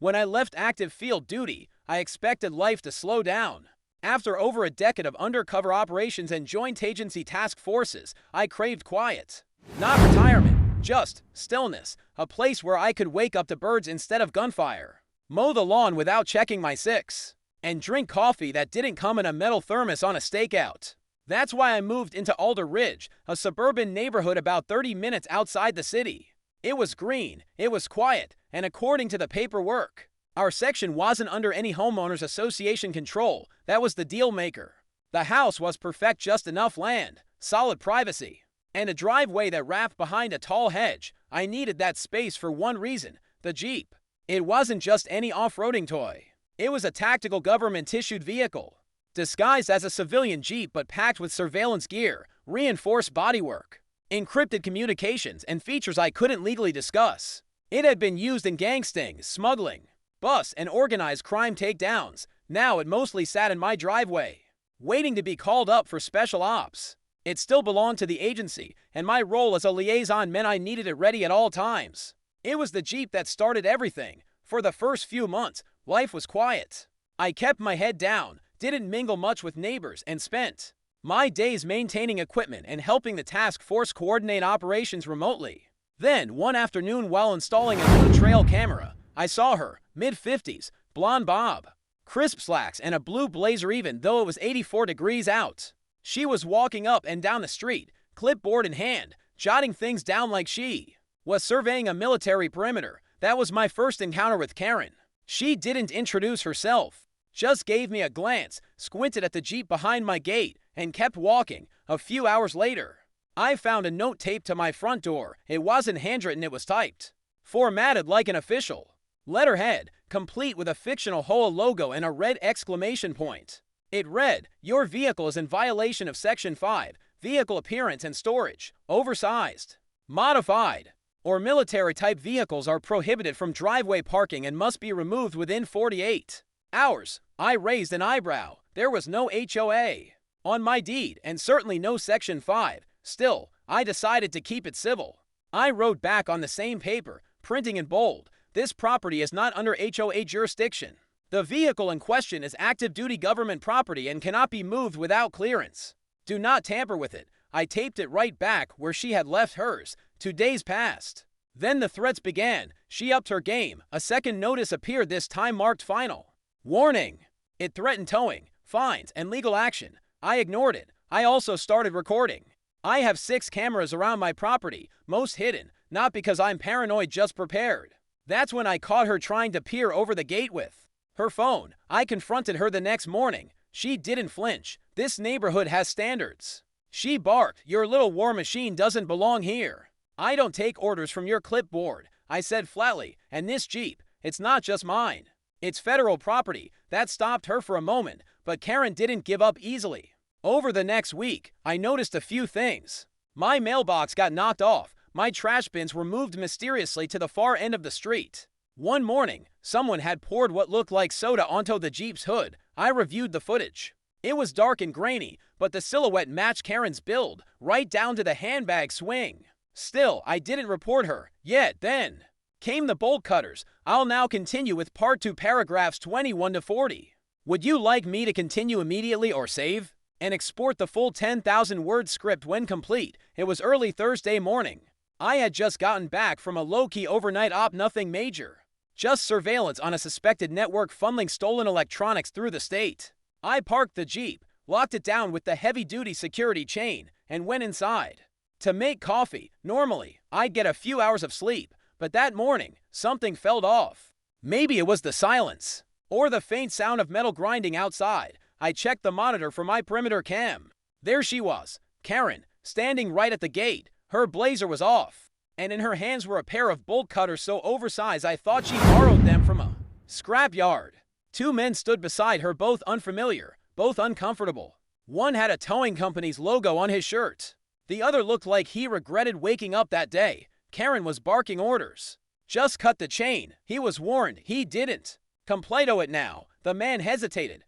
When I left active field duty, I expected life to slow down. After over a decade of undercover operations and joint agency task forces, I craved quiet. Not retirement, just stillness, a place where I could wake up to birds instead of gunfire, mow the lawn without checking my six, and drink coffee that didn't come in a metal thermos on a stakeout. That's why I moved into Alder Ridge, a suburban neighborhood about 30 minutes outside the city. It was green, it was quiet, and according to the paperwork, our section wasn't under any homeowners association control. That was the deal maker. The house was perfect, just enough land, solid privacy, and a driveway that wrapped behind a tall hedge. I needed that space for one reason: the Jeep. It wasn't just any off-roading toy. It was a tactical government-issued vehicle, disguised as a civilian Jeep but packed with surveillance gear, reinforced bodywork, encrypted communications, and features I couldn't legally discuss. It had been used in gang stings, smuggling, bust, and organized crime takedowns. Now it mostly sat in my driveway, waiting to be called up for special ops. It still belonged to the agency, and my role as a liaison meant I needed it ready at all times. It was the Jeep that started everything. For the first few months, life was quiet. I kept my head down, didn't mingle much with neighbors, and spent my days maintaining equipment and helping the task force coordinate operations remotely. Then, one afternoon while installing a new trail camera, I saw her, mid-50s, blonde bob, crisp slacks, and a blue blazer even though it was 84 degrees out. She was walking up and down the street, clipboard in hand, jotting things down like she was surveying a military perimeter. That was my first encounter with Karen. She didn't introduce herself, just gave me a glance, squinted at the Jeep behind my gate, and kept walking. A few hours later, I found a note taped to my front door. It wasn't handwritten, it was typed, formatted like an official letterhead, complete with a fictional HOA logo and a red exclamation point. It read, "Your vehicle is in violation of Section 5, vehicle appearance and storage. Oversized, modified, or military-type vehicles are prohibited from driveway parking and must be removed within 48 hours. I raised an eyebrow. There was no HOA on my deed, and certainly no Section 5. Still, I decided to keep it civil. I wrote back on the same paper, printing in bold, "This property is not under HOA jurisdiction. The vehicle in question is active-duty government property and cannot be moved without clearance. Do not tamper with it." I taped it right back where she had left hers. 2 days passed. Then the threats began. She upped her game. A second notice appeared, this time marked final warning. It threatened towing, fines, and legal action. I ignored it. I also started recording. I have 6 cameras around my property, most hidden, not because I'm paranoid, just prepared. That's when I caught her trying to peer over the gate with her phone. I confronted her the next morning. She didn't flinch. This neighborhood has standards. She barked, "Your little war machine doesn't belong here. I don't take orders from your clipboard," I said flatly, "and this Jeep, it's not just mine. It's federal property." That stopped her for a moment, but Karen didn't give up easily. Over the next week, I noticed a few things. My mailbox got knocked off. My trash bins were moved mysteriously to the far end of the street. One morning, someone had poured what looked like soda onto the Jeep's hood. I reviewed the footage. It was dark and grainy, but the silhouette matched Karen's build, right down to the handbag swing. Still, I didn't report her yet. Then came the bolt cutters. I'll now continue with part 2, paragraphs 21 to 40. Would you like me to continue immediately or save and export the full 10,000-word script when complete? It was early Thursday morning. I had just gotten back from a low-key overnight op, nothing major. Just surveillance on a suspected network funneling stolen electronics through the state. I parked the Jeep, locked it down with the heavy-duty security chain, and went inside to make coffee. Normally, I'd get a few hours of sleep, but that morning, something felt off. Maybe it was the silence, or the faint sound of metal grinding outside. I checked the monitor for my perimeter cam. There she was, Karen, standing right at the gate. Her blazer was off, and in her hands were a pair of bolt cutters so oversized I thought she borrowed them from a scrapyard. 2 men stood beside her, both unfamiliar, both uncomfortable. One had a towing company's logo on his shirt. The other looked like he regretted waking up that day. Karen was barking orders. "Just cut the chain." He was warned. He didn't. "Completo it now." The man hesitated.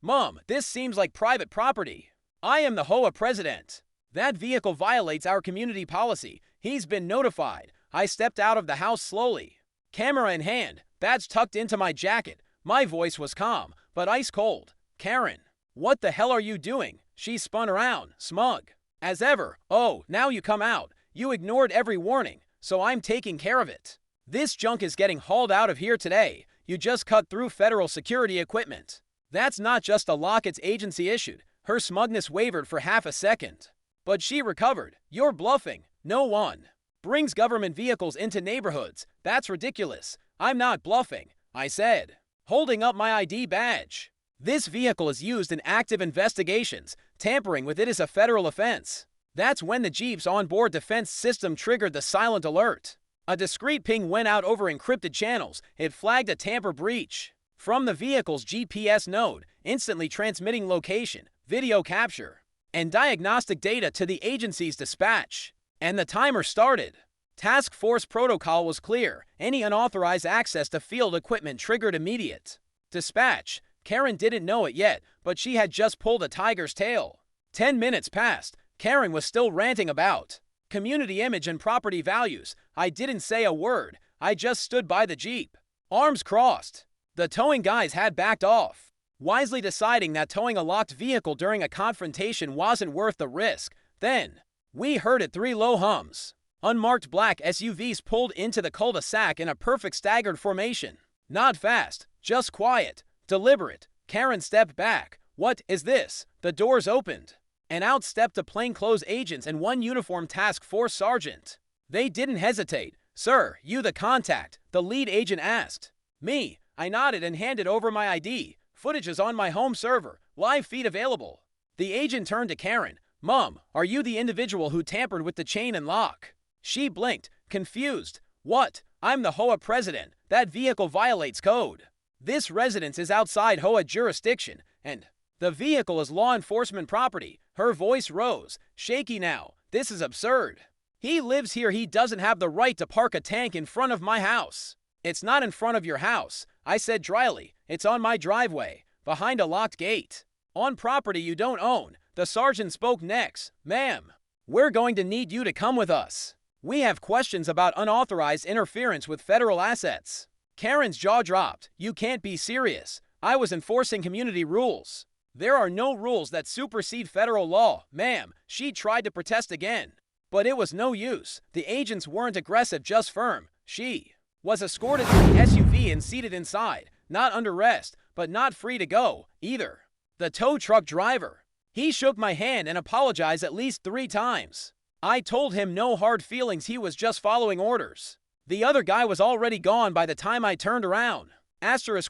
Mom, this seems like private property. I am the HOA president. That vehicle violates our community policy. He's been notified. I stepped out of the house slowly, camera in hand, That's tucked into my jacket. My voice was calm, but ice cold. Karen, what the hell are you doing? She spun around, smug. As ever. Oh, now you come out. You ignored every warning, so I'm taking care of it. This junk is getting hauled out of here today. You just cut through federal security equipment. That's not just a lock its agency issued. Her smugness wavered for half a second. But she recovered. You're bluffing. No one brings government vehicles into neighborhoods. That's ridiculous. I'm not bluffing, I said, holding up my ID badge. This vehicle is used in active investigations. Tampering with it is a federal offense. That's when the Jeep's onboard defense system triggered the silent alert. A discreet ping went out over encrypted channels. It flagged a tamper breach from the vehicle's GPS node, instantly transmitting location, video capture, and diagnostic data to the agency's dispatch. And the timer started. Task Force protocol was clear. Any unauthorized access to field equipment triggered immediate dispatch. Karen didn't know it yet, but she had just pulled a tiger's tail. 10 minutes passed. Karen was still ranting about community image and property values. I didn't say a word. I just stood by the Jeep, arms crossed. The towing guys had backed off, wisely deciding that towing a locked vehicle during a confrontation wasn't worth the risk. Then, we heard it, 3 low hums. Unmarked black SUVs pulled into the cul-de-sac in a perfect staggered formation. Not fast, just quiet, deliberate. Karen stepped back. What is this? The doors opened, and out stepped a plainclothes agents and 1 uniformed task force sergeant. They didn't hesitate. Sir, you the contact? The lead agent asked. Me. I nodded and handed over my ID. Footage is on my home server. Live feed available. The agent turned to Karen. Mom, are you the individual who tampered with the chain and lock? She blinked, confused. What? I'm the HOA president. That vehicle violates code. This residence is outside HOA jurisdiction, and the vehicle is law enforcement property. Her voice rose, shaky now. This is absurd. He lives here. He doesn't have the right to park a tank in front of my house. It's not in front of your house, I said dryly. It's on my driveway, behind a locked gate, on property you don't own. The sergeant spoke next. Ma'am, we're going to need you to come with us. We have questions about unauthorized interference with federal assets. Karen's jaw dropped. You can't be serious. I was enforcing community rules. There are no rules that supersede federal law, ma'am. She tried to protest again, but it was no use. The agents weren't aggressive, just firm. She was escorted to the SUV and seated inside, not under arrest, but not free to go, either. The tow truck driver. He shook my hand and apologized at least 3 times. I told him no hard feelings, he was just following orders. The other guy was already gone by the time I turned around.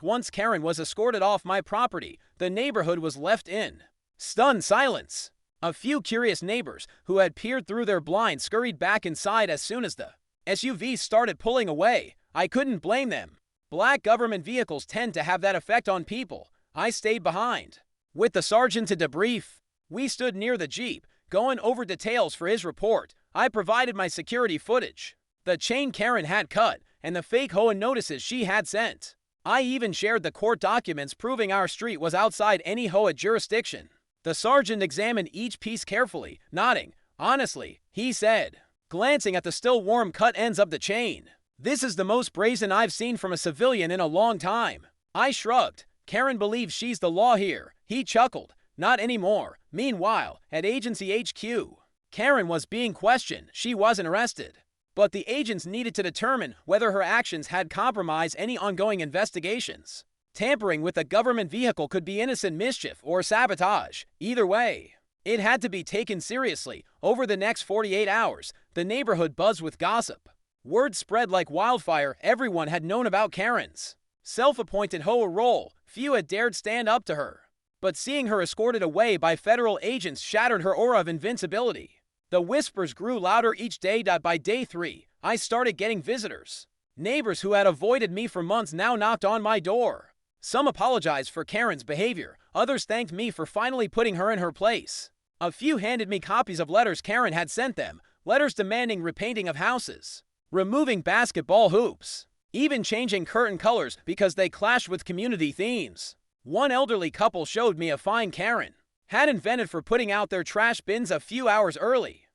Once Karen was escorted off my property, the neighborhood was left in stunned silence. A few curious neighbors who had peered through their blinds scurried back inside as soon as the SUV started pulling away. I couldn't blame them. Black government vehicles tend to have that effect on people. I stayed behind with the sergeant to debrief. We stood near the Jeep, going over details for his report. I provided my security footage, the chain Karen had cut, and the fake HOA notices she had sent. I even shared the court documents proving our street was outside any HOA jurisdiction. The sergeant examined each piece carefully, nodding. Honestly, he said, glancing at the still warm cut ends of the chain, this is the most brazen I've seen from a civilian in a long time. I shrugged. Karen believes she's the law here. He chuckled. Not anymore. Meanwhile, at Agency HQ, Karen was being questioned. She wasn't arrested, but the agents needed to determine whether her actions had compromised any ongoing investigations. Tampering with a government vehicle could be innocent mischief or sabotage. Either way, it had to be taken seriously. Over the next 48 hours, the neighborhood buzzed with gossip. Word spread like wildfire. Everyone had known about Karen's self-appointed HOA role. Few had dared stand up to her, but seeing her escorted away by federal agents shattered her aura of invincibility. The whispers grew louder each day. By day 3, I started getting visitors. Neighbors who had avoided me for months now knocked on my door. Some apologized for Karen's behavior. Others thanked me for finally putting her in her place. A few handed me copies of letters Karen had sent them, letters demanding repainting of houses, removing basketball hoops, even changing curtain colors because they clashed with community themes. One elderly couple showed me a fine Karen had invented for putting out their trash bins a few hours early.